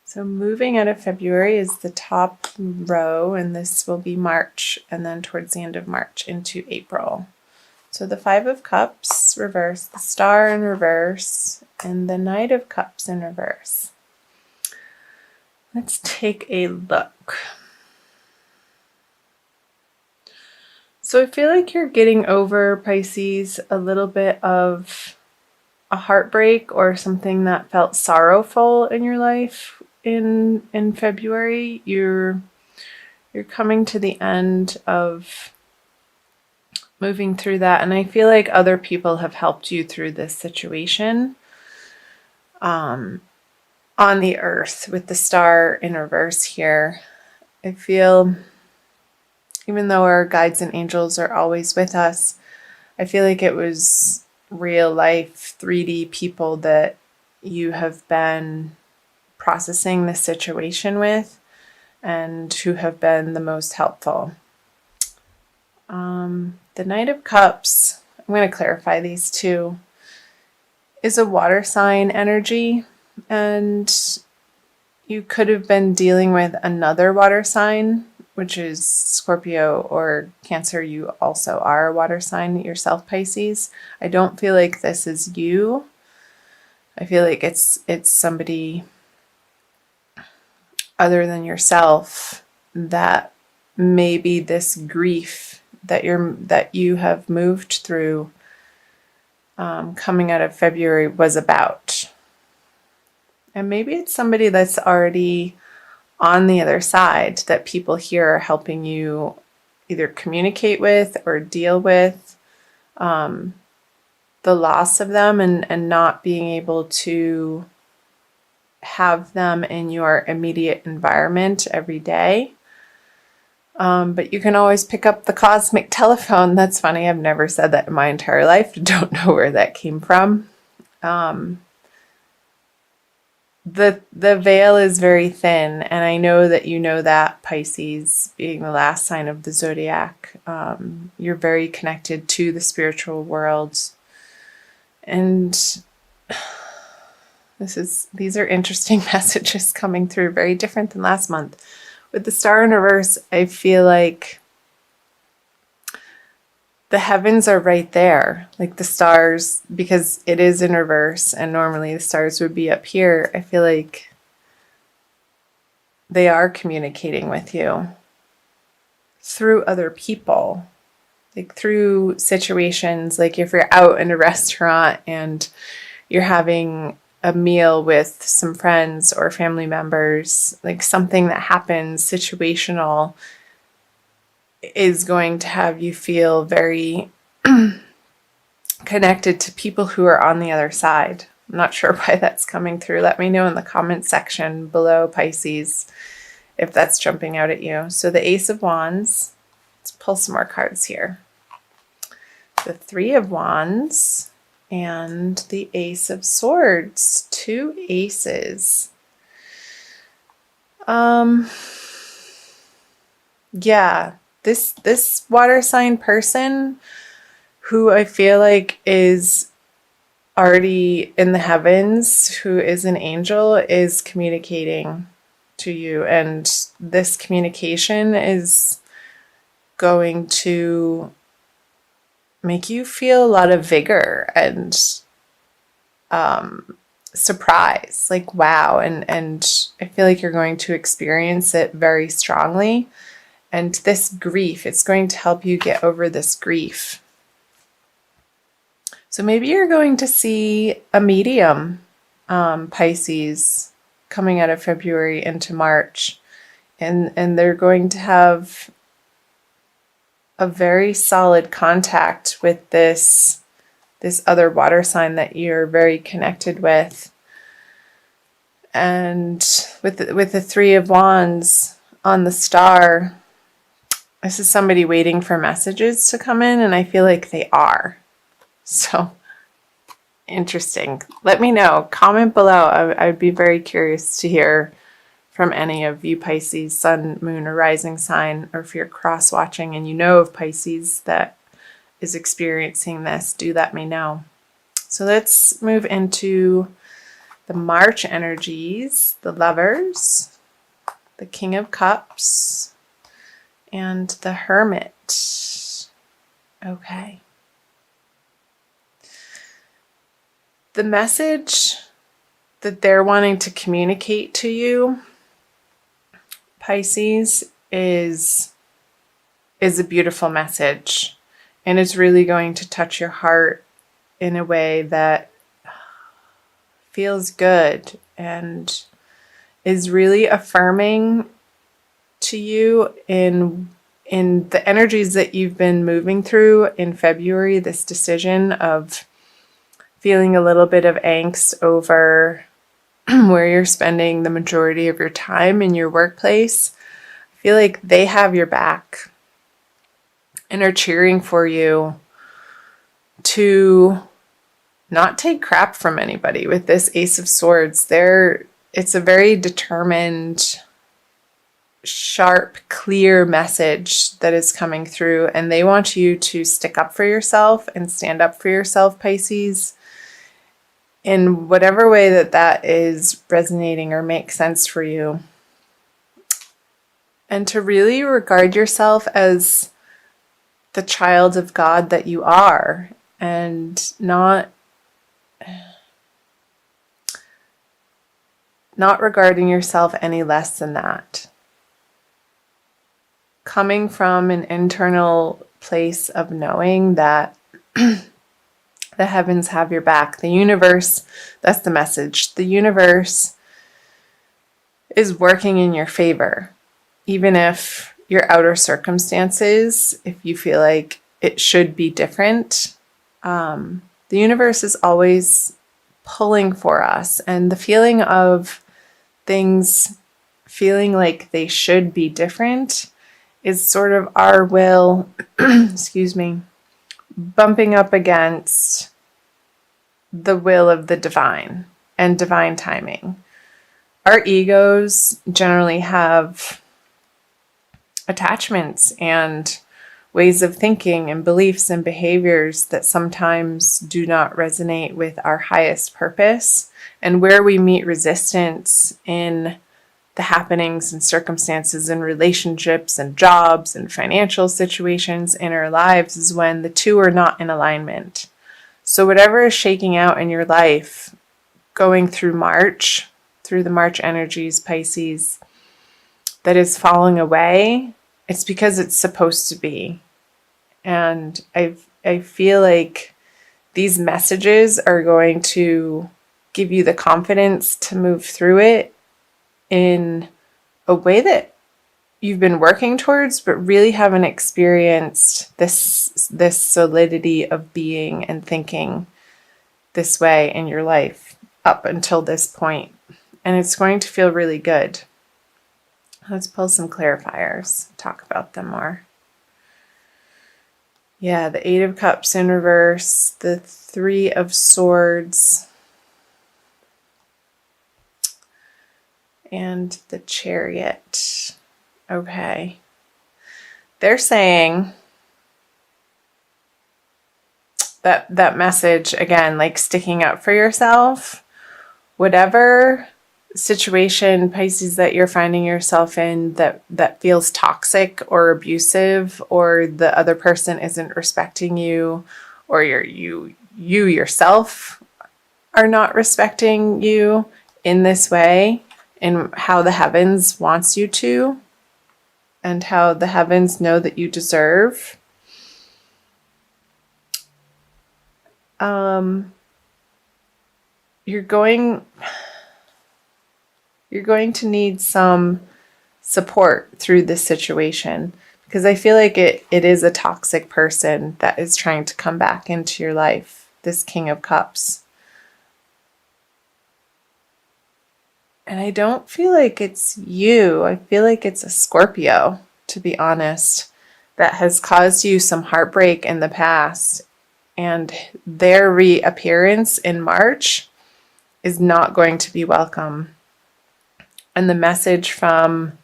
So moving out of February is the top row, and this will be March, and then towards the end of March into April. So the Five of Cups reverse, the Star in reverse, and the Knight of Cups in reverse. Let's take a look. So I feel like you're getting over, Pisces, a little bit of a heartbreak or something that felt sorrowful in your life in February. You're coming to the end of moving through that, and I feel like other people have helped you through this situation. On the earth with the Star in reverse here, I feel, even though our guides and angels are always with us, I feel like it was real life 3D people that you have been processing this situation with and who have been the most helpful. The Knight of Cups, I'm going to clarify these two, is a water sign energy, and you could have been dealing with another water sign, which is Scorpio or Cancer. You also are a water sign yourself, Pisces. I don't feel like this is you. I feel like it's somebody other than yourself that maybe this grief that you have moved through coming out of February was about. And maybe it's somebody that's already on the other side that people here are helping you either communicate with or deal with the loss of them and not being able to have them in your immediate environment every day. But you can always pick up the cosmic telephone. That's funny. I've never said that in my entire life. Don't know where that came from. The veil is very thin, and I know that you know that, Pisces, being the last sign of the zodiac. You're very connected to the spiritual world. And these are interesting messages coming through, very different than last month. With the Star in reverse, I feel like the heavens are right there, like the stars, because it is in reverse and normally the stars would be up here. I feel like they are communicating with you through other people, like through situations, like if you're out in a restaurant and you're having a meal with some friends or family members, like something that happens situational is going to have you feel very connected to people who are on the other side. I'm not sure why that's coming through. Let me know in the comment section below, Pisces, if that's jumping out at you. So the Ace of Wands, let's pull some more cards here. The Three of Wands and the Ace of Swords, two aces. Yeah, this water sign person who I feel like is already in the heavens, who is an angel, is communicating to you, and this communication is going to make you feel a lot of vigor and surprise, like wow, and I feel like you're going to experience it very strongly. And this grief, it's going to help you get over this grief. So maybe you're going to see a medium, Pisces, coming out of February into March, and they're going to have a very solid contact with this other water sign that you're very connected with. And with the Three of Wands on the Star, this is somebody waiting for messages to come in, and I feel like they are. So interesting. Let me know. Comment below. I would be very curious to hear from any of you Pisces, sun, moon, or rising sign, or if you're cross-watching and you know of Pisces that is experiencing this, do let me know. So let's move into the March energies, the Lovers, the King of Cups, and the Hermit. Okay. The message that they're wanting to communicate to you, Pisces, is a beautiful message. And it's really going to touch your heart in a way that feels good and is really affirming to you in the energies that you've been moving through in February, this decision of feeling a little bit of angst over where you're spending the majority of your time in your workplace. I feel like they have your back and are cheering for you to not take crap from anybody. With this Ace of Swords, it's a very determined, sharp, clear message that is coming through, and they want you to stick up for yourself and stand up for yourself, Pisces, in whatever way that is resonating or makes sense for you. And to really regard yourself as the child of God that you are, and not regarding yourself any less than that. Coming from an internal place of knowing that the heavens have your back. The universe, that's the message. The universe is working in your favor. Even if your outer circumstances, if you feel like it should be different, the universe is always pulling for us. And the feeling of things feeling like they should be different is sort of our will, excuse me, bumping up against the will of the divine and divine timing. Our egos generally have attachments and ways of thinking and beliefs and behaviors that sometimes do not resonate with our highest purpose, and where we meet resistance in the happenings and circumstances and relationships and jobs and financial situations in our lives is when the two are not in alignment. So whatever is shaking out in your life, going through March, through the March energies, Pisces, that is falling away, it's because it's supposed to be. And I feel like these messages are going to give you the confidence to move through it in a way that you've been working towards, but really haven't experienced this solidity of being and thinking this way in your life up until this point. And it's going to feel really good. Let's pull some clarifiers, talk about them more. Yeah, the Eight of Cups in reverse, the Three of Swords, and the Chariot. Okay. They're saying that message, again, like sticking up for yourself, whatever situation, Pisces, that you're finding yourself in that feels toxic or abusive, or the other person isn't respecting you, or you yourself are not respecting you in this way, in how the heavens wants you to, and how the heavens know that you deserve. You're going to need some support through this situation, because I feel like it is a toxic person that is trying to come back into your life, this King of Cups. And I don't feel like it's you. I feel like it's a Scorpio, to be honest, that has caused you some heartbreak in the past. And their reappearance in March is not going to be welcome. And the message from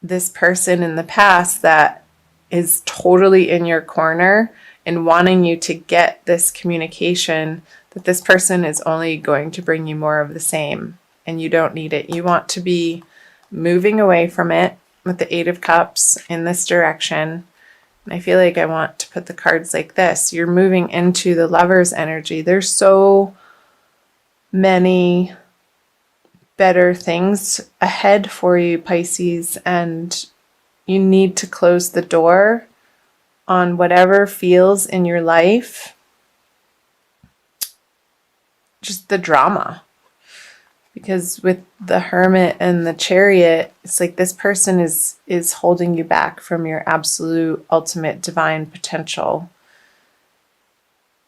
this person in the past that is totally in your corner and wanting you to get this communication that this person is only going to bring you more of the same, and you don't need it. You want to be moving away from it with the Eight of Cups in this direction. And I feel like I want to put the cards like this. You're moving into the Lover's energy. There's so many better things ahead for you, Pisces, and you need to close the door on whatever feels in your life, just the drama. Because with the Hermit and the Chariot, it's like this person is holding you back from your absolute ultimate divine potential.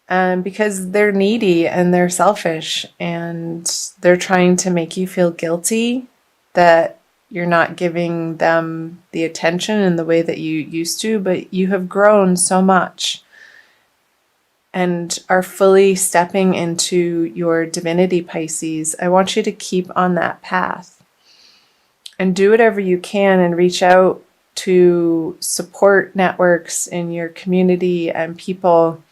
And because they're needy and they're selfish and they're trying to make you feel guilty that you're not giving them the attention in the way that you used to, but you have grown so much and are fully stepping into your divinity, Pisces. I want you to keep on that path and do whatever you can and reach out to support networks in your community and people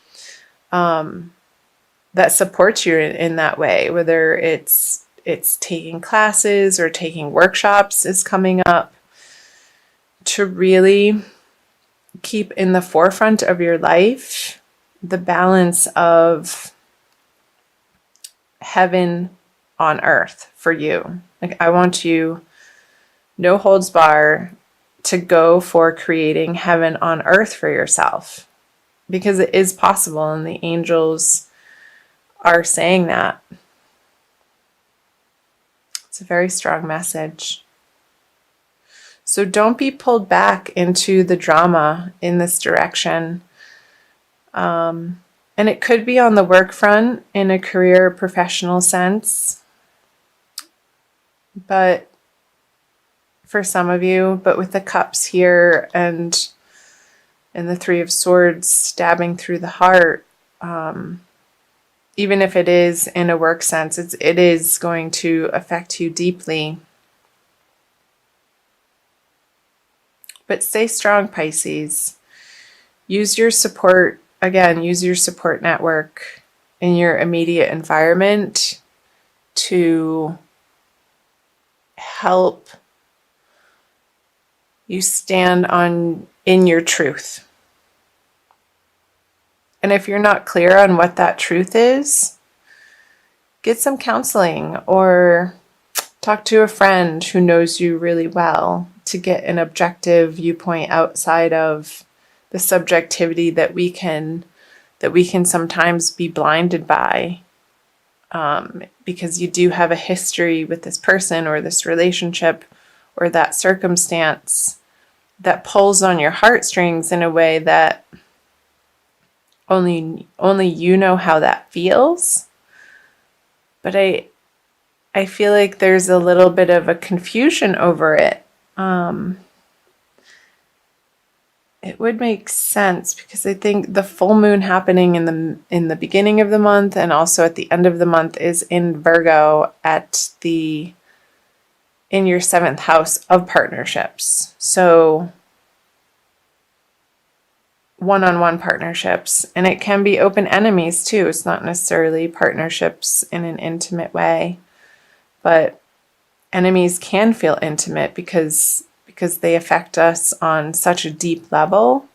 that support you in that way, whether it's taking classes or taking workshops is coming up, to really keep in the forefront of your life the balance of heaven on earth for you. Like, I want you, no holds bar, to go for creating heaven on earth for yourself, because it is possible, and the angels are saying that. It's a very strong message. So don't be pulled back into the drama in this direction. And it could be on the work front in a career professional sense, but for some of you, but with the cups here and the Three of Swords stabbing through the heart, even if it is in a work sense, it is going to affect you deeply. But stay strong, Pisces. Use your support, again, use your support network in your immediate environment to help you stand in your truth. And if you're not clear on what that truth is, get some counseling or talk to a friend who knows you really well to get an objective viewpoint outside of the subjectivity that we can sometimes be blinded by, because you do have a history with this person or this relationship or that circumstance that pulls on your heartstrings in a way that only you know how that feels. But I feel like there's a little bit of a confusion over it. It would make sense because I think the full moon happening in the beginning of the month and also at the end of the month is in Virgo in your 7th house of partnerships. So one-on-one partnerships, and it can be open enemies too. It's not necessarily partnerships in an intimate way, but enemies can feel intimate because they affect us on such a deep level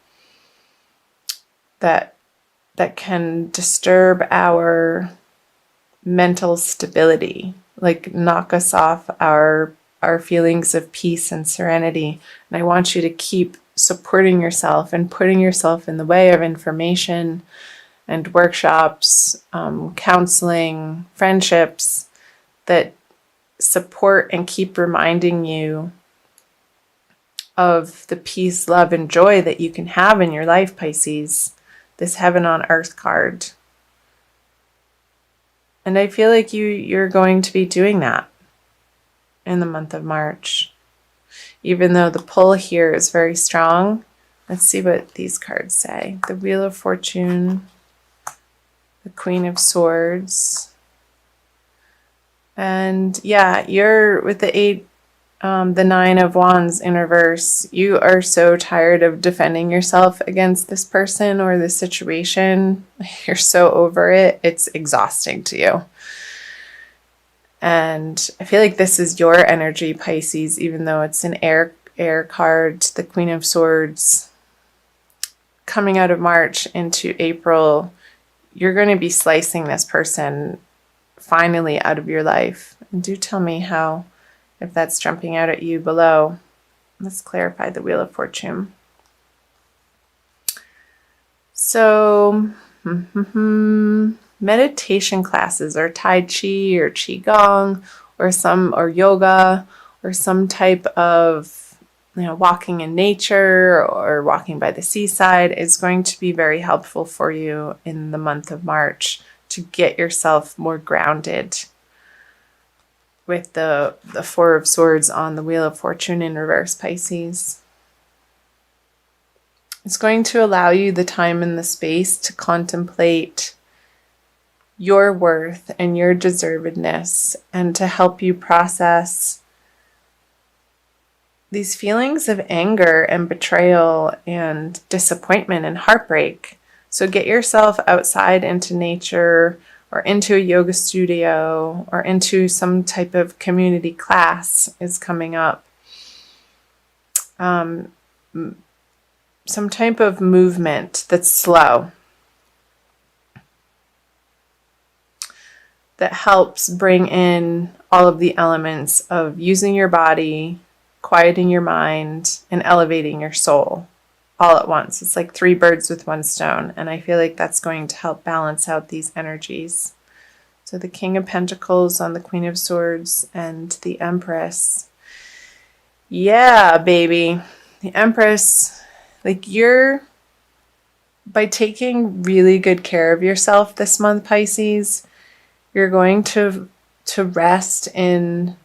that can disturb our mental stability, like knock us off our feelings of peace and serenity. And I want you to keep supporting yourself and putting yourself in the way of information and workshops, counseling, friendships that support and keep reminding you of the peace, love, and joy that you can have in your life, Pisces. This heaven on earth card. And I feel like you're going to be doing that in the month of March. Even though the pull here is very strong. Let's see what these cards say. The Wheel of Fortune, the Queen of Swords. And yeah, you're with the The Nine of Wands in reverse. You are so tired of defending yourself against this person or this situation. You're so over it. It's exhausting to you. And I feel like this is your energy, Pisces, even though it's an air card, the Queen of Swords. Coming out of March into April, you're going to be slicing this person finally out of your life. And do tell me how, if that's jumping out at you below. Let's clarify the Wheel of Fortune. So, meditation classes or Tai Chi or Qigong or yoga or some type of walking in nature or walking by the seaside is going to be very helpful for you in the month of March to get yourself more grounded. With the Four of Swords on the Wheel of Fortune in reverse, Pisces. It's going to allow you the time and the space to contemplate your worth and your deservedness, and to help you process these feelings of anger and betrayal and disappointment and heartbreak. So get yourself outside into nature, or into a yoga studio, or into some type of community class is coming up. Some type of movement that's slow, that helps bring in all of the elements of using your body, quieting your mind, and elevating your soul all at once. It's like 3 birds with 1 stone, and I feel like that's going to help balance out these energies. So the King of Pentacles on the Queen of Swords and the Empress. Yeah, baby. The Empress, like, by taking really good care of yourself this month, Pisces, you're going to rest in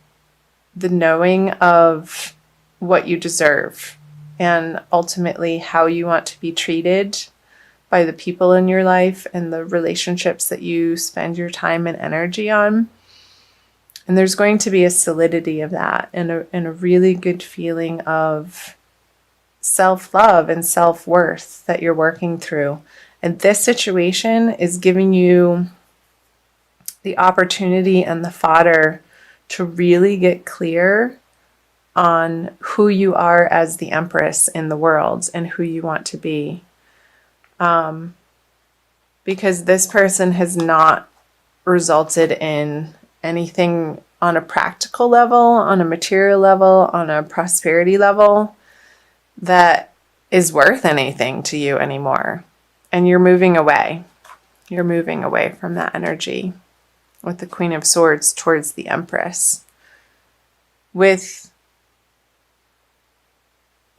the knowing of what you deserve and ultimately how you want to be treated by the people in your life and the relationships that you spend your time and energy on. And there's going to be a solidity of that and a really good feeling of self-love and self-worth that you're working through. And this situation is giving you the opportunity and the fodder to really get clear on who you are as the Empress in the world and who you want to be. Because this person has not resulted in anything on a practical level, on a material level, on a prosperity level that is worth anything to you anymore. And you're moving away. You're moving away from that energy with the Queen of Swords towards the Empress.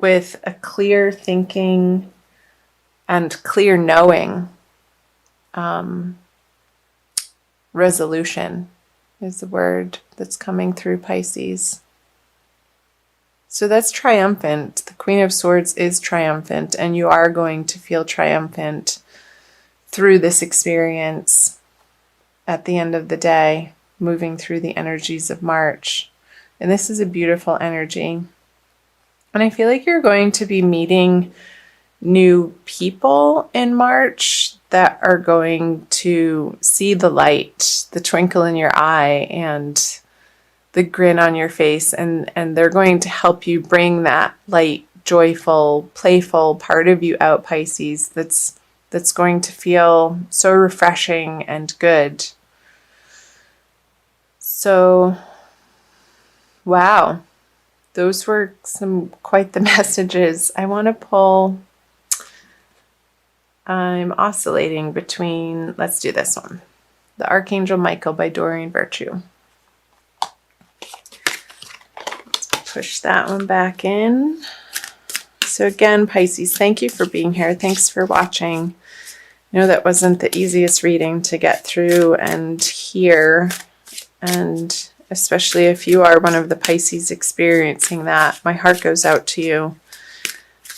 With a clear thinking and clear knowing, resolution is the word that's coming through, Pisces. So that's triumphant. The Queen of Swords is triumphant, and you are going to feel triumphant through this experience at the end of the day, moving through the energies of March. And this is a beautiful energy. And I feel like you're going to be meeting new people in March that are going to see the light, the twinkle in your eye, and the grin on your face, and they're going to help you bring that light, joyful, playful part of you out, Pisces, that's going to feel so refreshing and good. So, wow, those were quite the messages. I want to pull. I'm oscillating between, let's do this one. The Archangel Michael by Doreen Virtue. Let's push that one back in. So again, Pisces, thank you for being here. Thanks for watching. I know that wasn't the easiest reading to get through and hear, and especially if you are one of the Pisces experiencing that, my heart goes out to you.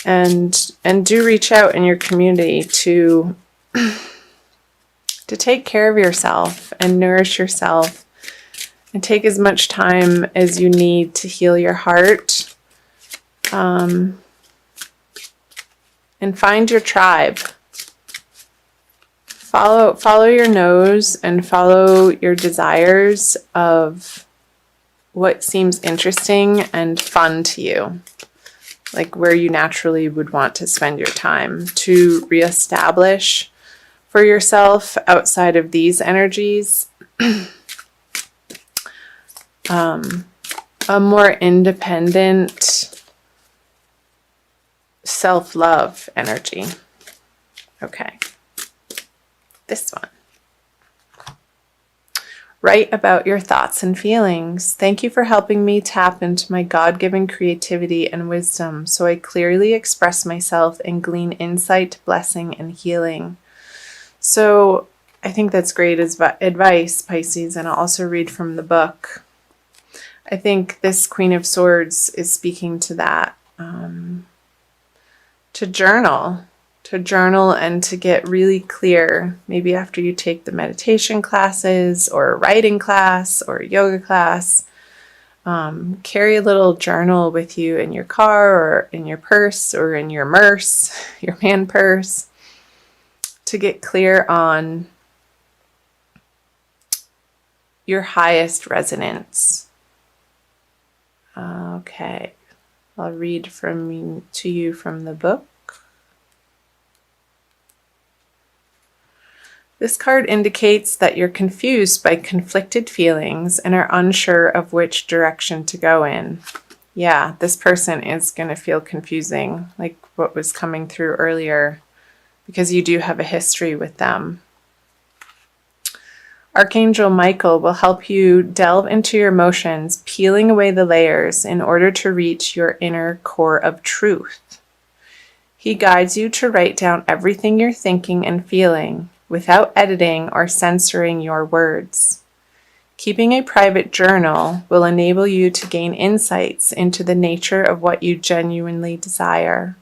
And do reach out in your community to take care of yourself and nourish yourself And take as much time as you need to heal your heart. And find your tribe. Follow your nose and follow your desires of what seems interesting and fun to you. Like where you naturally would want to spend your time to reestablish for yourself outside of these energies a more independent self-love energy. Okay. This one. Write about your thoughts and feelings. Thank you for helping me tap into my God-given creativity and wisdom so I clearly express myself and glean insight, blessing, and healing. So I think that's great advice, Pisces, and I'll also read from the book. I think this Queen of Swords is speaking to that, to journal and to get really clear, maybe after you take the meditation classes or a writing class or a yoga class. Carry a little journal with you in your car or in your purse or in your merce, your man purse, to get clear on your highest resonance. Okay, I'll read to you from the book. This card indicates that you're confused by conflicted feelings and are unsure of which direction to go in. Yeah, this person is going to feel confusing, like what was coming through earlier, because you do have a history with them. Archangel Michael will help you delve into your emotions, peeling away the layers in order to reach your inner core of truth. He guides you to write down everything you're thinking and feeling, without editing or censoring your words. Keeping a private journal will enable you to gain insights into the nature of what you genuinely desire.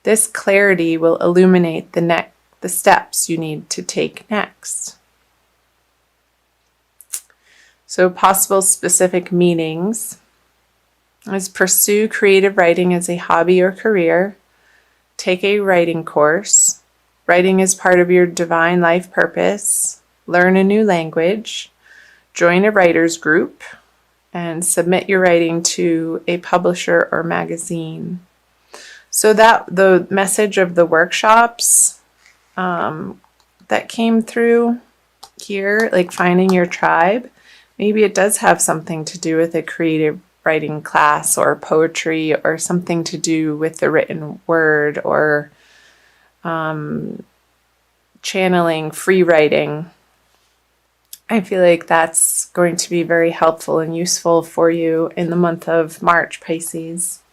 This clarity will illuminate the steps you need to take next. So possible specific meanings is pursue creative writing as a hobby or career, take a writing course, writing is part of your divine life purpose, learn a new language, join a writer's group, and submit your writing to a publisher or magazine. So that the message of the workshops that came through here, like finding your tribe, maybe it does have something to do with a creative writing class or poetry or something to do with the written word or channeling, free writing. I feel like that's going to be very helpful and useful for you in the month of March, Pisces.